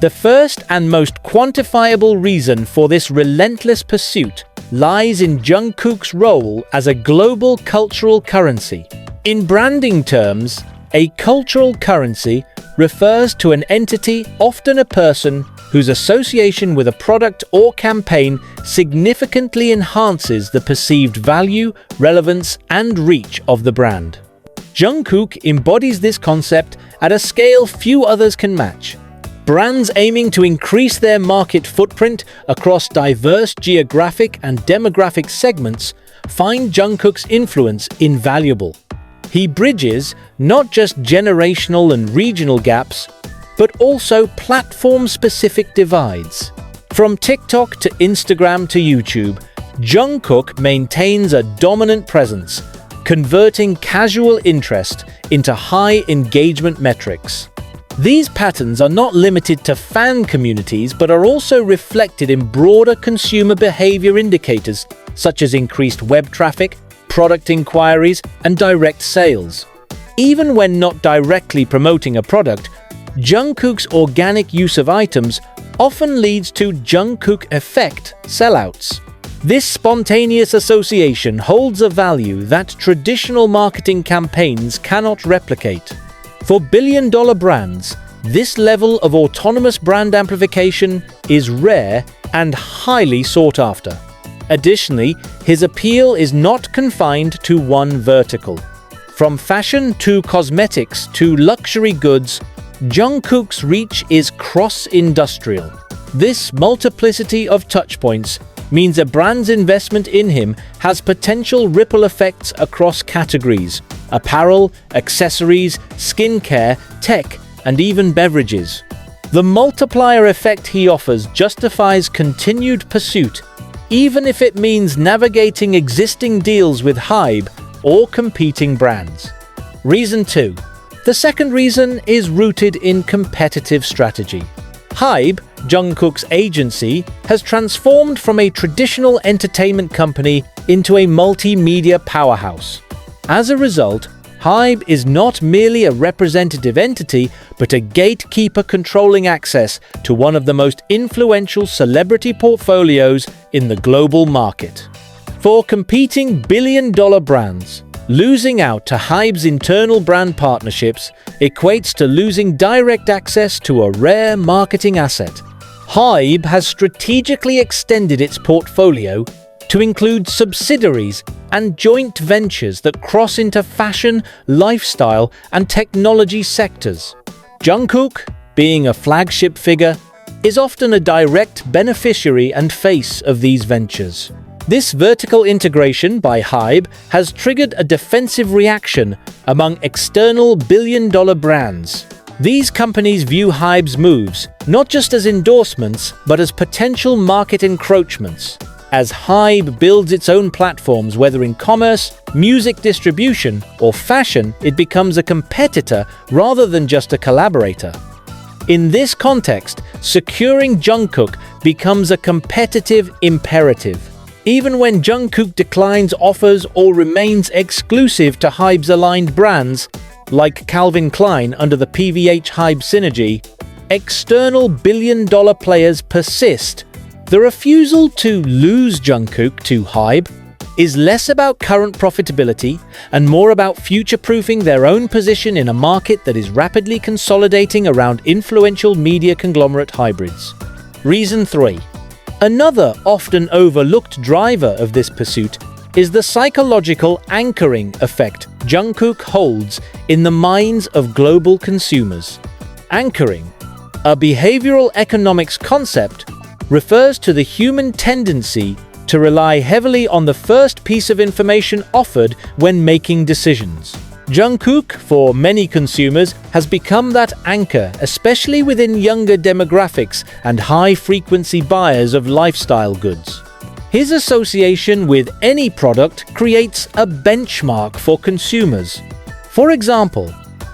The first and most quantifiable reason for this relentless pursuit lies in Jungkook's role as a global cultural currency. In branding terms, a cultural currency refers to an entity, often a person, whose association with a product or campaign significantly enhances the perceived value, relevance, and reach of the brand. Jungkook embodies this concept at a scale few others can match. Brands aiming to increase their market footprint across diverse geographic and demographic segments find Jungkook's influence invaluable. He bridges not just generational and regional gaps, but also platform-specific divides. From TikTok to Instagram to YouTube, Jungkook maintains a dominant presence, converting casual interest into high engagement metrics. These patterns are not limited to fan communities, but are also reflected in broader consumer behavior indicators such as increased web traffic, product inquiries, and direct sales. Even when not directly promoting a product, Jungkook's organic use of items often leads to Jungkook Effect sellouts. This spontaneous association holds a value that traditional marketing campaigns cannot replicate. For billion-dollar brands, this level of autonomous brand amplification is rare and highly sought after. Additionally, his appeal is not confined to one vertical. From fashion to cosmetics to luxury goods, Jungkook's reach is cross-industrial. This multiplicity of touchpoints means a brand's investment in him has potential ripple effects across categories: apparel, accessories, skincare, tech, and even beverages. The multiplier effect he offers justifies continued pursuit, even if it means navigating existing deals with HYBE or competing brands. Reason 2. The second reason is rooted in competitive strategy. HYBE, Jungkook's agency, has transformed from a traditional entertainment company into a multimedia powerhouse. As a result, HYBE is not merely a representative entity, but a gatekeeper controlling access to one of the most influential celebrity portfolios in the global market. For competing billion-dollar brands, losing out to HYBE's internal brand partnerships equates to losing direct access to a rare marketing asset. HYBE has strategically extended its portfolio to include subsidiaries and joint ventures that cross into fashion, lifestyle, and technology sectors. Jungkook, being a flagship figure, is often a direct beneficiary and face of these ventures. This vertical integration by HYBE has triggered a defensive reaction among external billion-dollar brands. These companies view HYBE's moves not just as endorsements, but as potential market encroachments. As HYBE builds its own platforms, whether in commerce, music distribution, or fashion, it becomes a competitor rather than just a collaborator. In this context, securing Jungkook becomes a competitive imperative. Even when Jungkook declines offers or remains exclusive to HYBE's aligned brands, like Calvin Klein under the PVH HYBE synergy, external billion-dollar players persist. The refusal to lose Jungkook to HYBE is less about current profitability and more about future-proofing their own position in a market that is rapidly consolidating around influential media conglomerate hybrids. Reason 3. Another often overlooked driver of this pursuit is the psychological anchoring effect Jungkook holds in the minds of global consumers. Anchoring, a behavioral economics concept, refers to the human tendency to rely heavily on the first piece of information offered when making decisions. Jungkook, for many consumers, has become that anchor, especially within younger demographics and high-frequency buyers of lifestyle goods. His association with any product creates a benchmark for consumers. For example,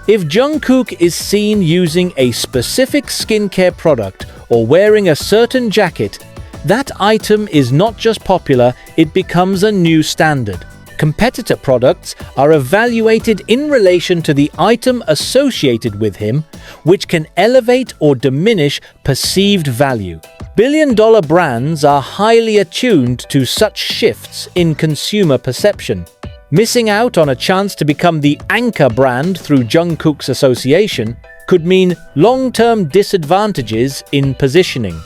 if Jungkook is seen using a specific skincare product or wearing a certain jacket, that item is not just popular, it becomes a new standard. Competitor products are evaluated in relation to the item associated with him, which can elevate or diminish perceived value. Billion-dollar brands are highly attuned to such shifts in consumer perception. Missing out on a chance to become the anchor brand through Jungkook's association could mean long-term disadvantages in positioning.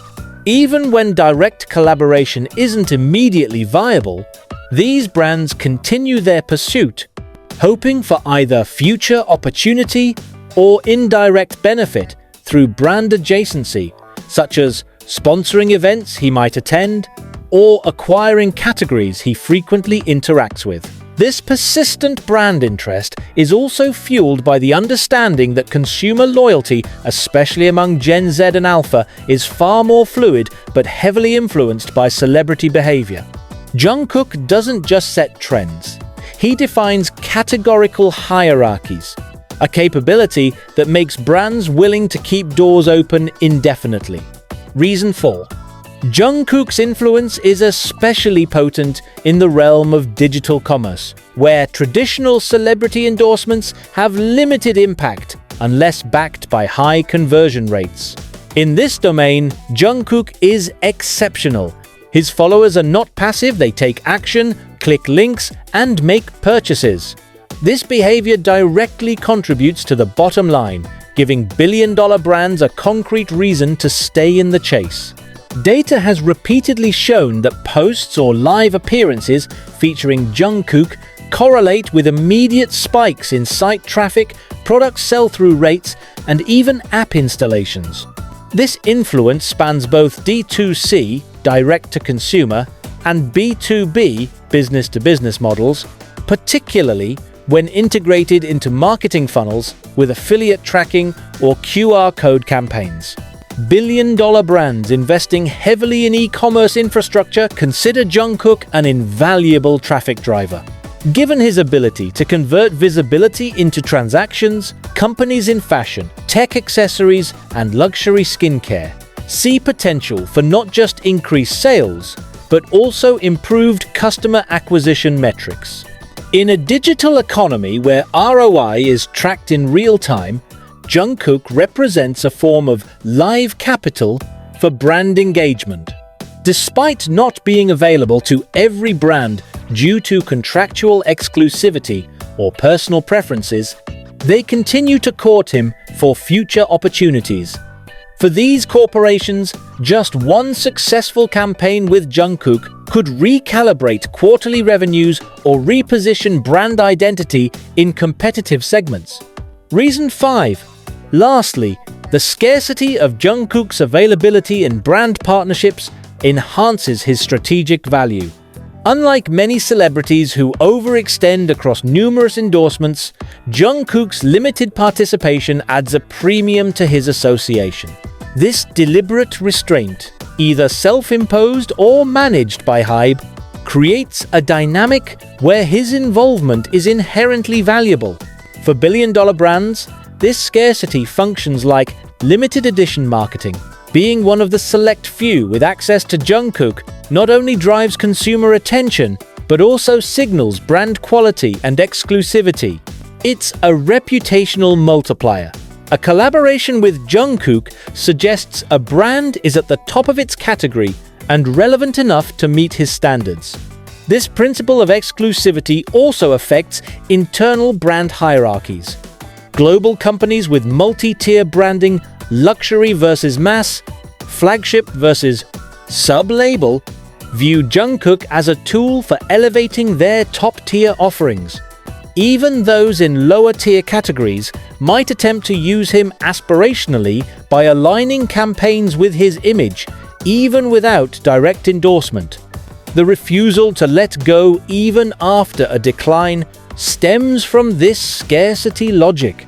Even when direct collaboration isn't immediately viable, these brands continue their pursuit, hoping for either future opportunity or indirect benefit through brand adjacency, such as sponsoring events he might attend or acquiring categories he frequently interacts with. This persistent brand interest is also fueled by the understanding that consumer loyalty, especially among Gen Z and Alpha, is far more fluid but heavily influenced by celebrity behavior. Jungkook doesn't just set trends, he defines categorical hierarchies, a capability that makes brands willing to keep doors open indefinitely. Reason 4. Jungkook's influence is especially potent in the realm of digital commerce, where traditional celebrity endorsements have limited impact unless backed by high conversion rates. In this domain, Jungkook is exceptional. His followers are not passive, they take action, click links, and make purchases. This behavior directly contributes to the bottom line, giving billion-dollar brands a concrete reason to stay in the chase. Data has repeatedly shown that posts or live appearances featuring Jungkook correlate with immediate spikes in site traffic, product sell-through rates, and even app installations. This influence spans both D2C, direct-to-consumer, and B2B, business-to-business models, particularly when integrated into marketing funnels with affiliate tracking or QR code campaigns. Billion-dollar brands investing heavily in e-commerce infrastructure consider Jungkook an invaluable traffic driver. Given his ability to convert visibility into transactions, companies in fashion, tech accessories, and luxury skincare see potential for not just increased sales, but also improved customer acquisition metrics. In a digital economy where ROI is tracked in real time, Jungkook represents a form of live capital for brand engagement. Despite not being available to every brand due to contractual exclusivity or personal preferences, they continue to court him for future opportunities. For these corporations, just one successful campaign with Jungkook could recalibrate quarterly revenues or reposition brand identity in competitive segments. Reason 5. Lastly, the scarcity of Jungkook's availability in brand partnerships enhances his strategic value. Unlike many celebrities who overextend across numerous endorsements, Jungkook's limited participation adds a premium to his association. This deliberate restraint, either self-imposed or managed by HYBE, creates a dynamic where his involvement is inherently valuable. For billion-dollar brands, this scarcity functions like limited edition marketing. Being one of the select few with access to Jungkook not only drives consumer attention, but also signals brand quality and exclusivity. It's a reputational multiplier. A collaboration with Jungkook suggests a brand is at the top of its category and relevant enough to meet his standards. This principle of exclusivity also affects internal brand hierarchies. Global companies with multi-tier branding, luxury versus mass, flagship versus sub-label, view Jungkook as a tool for elevating their top-tier offerings. Even those in lower-tier categories might attempt to use him aspirationally by aligning campaigns with his image, even without direct endorsement. The refusal to let go even after a decline stems from this scarcity logic.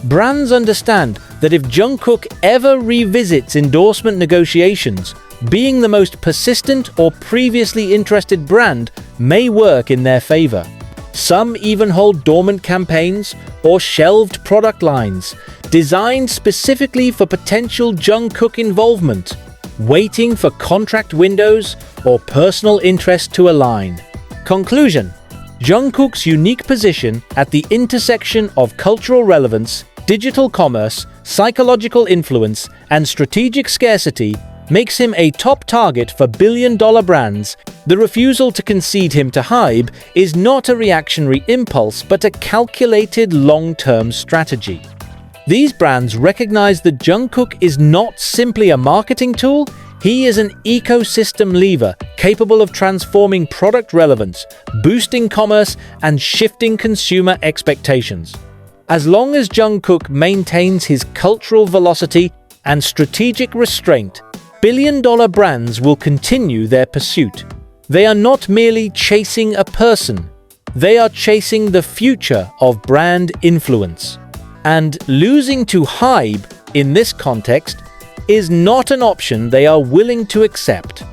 Brands understand that if Jungkook ever revisits endorsement negotiations, being the most persistent or previously interested brand may work in their favor. Some even hold dormant campaigns or shelved product lines designed specifically for potential Jungkook involvement, waiting for contract windows or personal interest to align. Conclusion: Jungkook's unique position at the intersection of cultural relevance, digital commerce, psychological influence, and strategic scarcity makes him a top target for billion-dollar brands. The refusal to concede him to HYBE is not a reactionary impulse but a calculated long-term strategy. These brands recognize that Jungkook is not simply a marketing tool, he is an ecosystem lever capable of transforming product relevance, boosting commerce, and shifting consumer expectations. As long as Jungkook maintains his cultural velocity and strategic restraint, billion-dollar brands will continue their pursuit. They are not merely chasing a person, they are chasing the future of brand influence. And losing to HYBE in this context is not an option they are willing to accept.